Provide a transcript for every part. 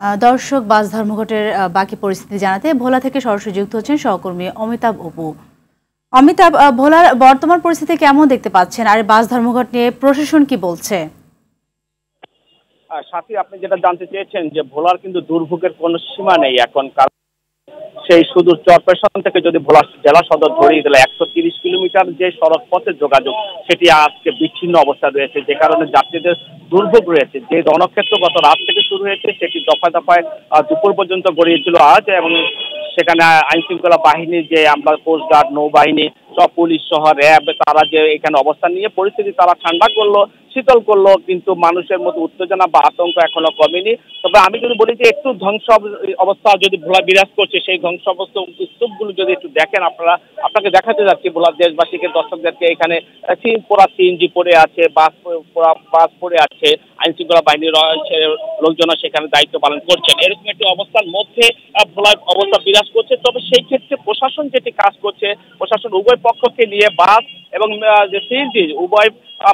দর্শক, বাস ধর্মঘটের বাকি পরিস্থিতি জানাতে ভোলা থেকে সরাসরি যুক্ত হচ্ছেন সহকর্মী অমিতাভ অপু। অমিতাভ, ভোলার বর্তমান পরিস্থিতি কেমন দেখতে পাচ্ছেন, আর বাস ধর্মঘট নিয়ে প্রশাসন কি বলছে? সাথী, আপনি যেটা জানতে চেয়েছেন যে ভোলার কিন্তু দুর্ভোগের কোনো সীমা নেই এখন। সেই সুদূর চরপেশন থেকে যদি ভোলা জেলা সদর ধরিয়ে দিলে 130 কিলোমিটার যে সড়ক পথের যোগাযোগ, সেটি আজকে বিচ্ছিন্ন অবস্থা রয়েছে, যে কারণে যাত্রীদের দুর্ভোগ রয়েছে। যে রণক্ষেত্র গত রাত থেকে শুরু হয়েছে সেটি দফায় দফায় দুপুর পর্যন্ত গড়িয়েছিল আজ, এবং সেখানে আইন শৃঙ্খলা বাহিনী, যে আমরা কোস্টগার্ড, নৌবাহিনী সব, পুলিশ সহ র্যাব, তারা যে এখানে অবস্থান নিয়ে পরিস্থিতি তারা ঠান্ডা করলো, শীতল করলো, কিন্তু মানুষের মধ্যে উত্তেজনা বা আতঙ্ক এখনো কমেনি। তবে আমি যদি বলি যে একটু ধ্বংস অবস্থা যদি ভোলা বিরাজ করছে, সেই ধ্বংস অবস্থা স্তূপগুলো যদি একটু দেখেন আপনারা, আপনাকে দেখাতে যাচ্ছি ভোলার দেশবাসীকে, দর্শকদেরকে। এখানে পোড়া সিএনজি পড়ে আছে, বাস পড়ে আছে, আইন শৃঙ্খলা বাহিনীর লোকজন সেখানে দায়িত্ব পালন করছেন। এরকম একটি অবস্থার মধ্যে ভোলার অবস্থা বিরাজ করছে। তবে সেই ক্ষেত্রে প্রশাসন যেটি কাজ করছে, প্রশাসন উভয় পক্ষকে নিয়ে, বাস এবং যে সিএনজি উভয়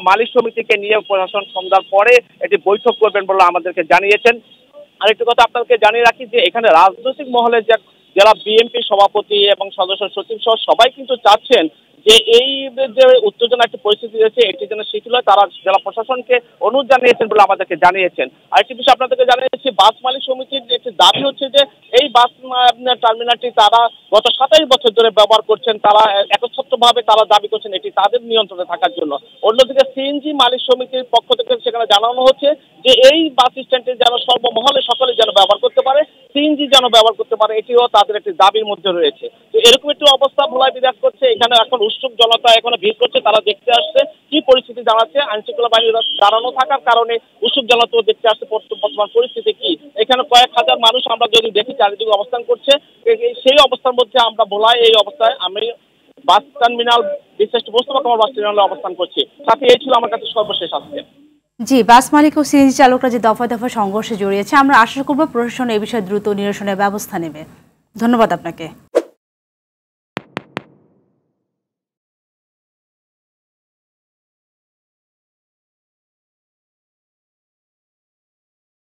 মালিক সমিতিকে নিয়ে প্রশাসন সন্ধ্যার পরে এটি বৈঠক করবেন বলে আমাদেরকে জানিয়েছেন। আরেকটি কথা আপনাদেরকে জানিয়ে রাখি যে এখানে রাজনৈতিক মহলে যে জেলা বিএনপি সভাপতি এবং সদস্য সচিব সহ সবাই কিন্তু চাচ্ছেন যে এই যে উত্তেজনা একটি পরিস্থিতি রয়েছে, এটি যেন শিথিল হয়। তারা জেলা প্রশাসনকে অনুরোধ জানিয়েছেন বলে আমাদেরকে জানিয়েছেন। আরেকটি বিষয় আপনাদেরকে জানিয়েছি, বাস মালিক সমিতির একটি দাবি হচ্ছে যে এই বাস টার্মিনালটি তারা গত 27 বছর ধরে ব্যবহার করছেন। তারা একচ্ছত্রভাবে তারা দাবি করছেন এটি তাদের নিয়ন্ত্রণে থাকার জন্য। অন্যদিকে সিএনজি মালিক সমিতির পক্ষ থেকে সেখানে জানানো হচ্ছে যে এই বাস স্ট্যান্ডটি যেন সর্বমহলে সকলে যেন ব্যবহার করতে পারে, সিএনজি যেন ব্যবহার করতে পারে, এটিও তাদের একটি দাবির মধ্যে রয়েছে। তো এরকম একটি অবস্থা ভোলায় বিরাজ করছে। এখানে এখন উৎসুক জনতা এখনো ভিড় করছে, তারা দেখতে আসছে কি পরিস্থিতি জানাচ্ছে। আইন শৃঙ্খলা বাহিনীর দাঁড়ানো থাকার কারণে উৎসুক জনতাও দেখতে আসছে বর্তমান পরিস্থিতি কি। এখানে কয়েক হাজার মানুষ আমরা যদি দেখি চারিদিকে অবস্থান করছে। সেই অবস্থার মধ্যে আমরা ভোলায় এই অবস্থায় আমি বাস টার্মিনাল, বিশেষ মোস্তফা কামাল বাস টার্মিনালে অবস্থান করছি। সাথে এই ছিল আমার কাছে সর্বশেষ আসছে। জি, বাস মালিক ও সিএনজি চালকরা যে দফায় দফায় সংঘর্ষে জড়িয়েছে, আমরা আশা করব প্রশাসন এই বিষয়ে দ্রুত নিরসনের ব্যবস্থা নেবে। ধন্যবাদ আপনাকে।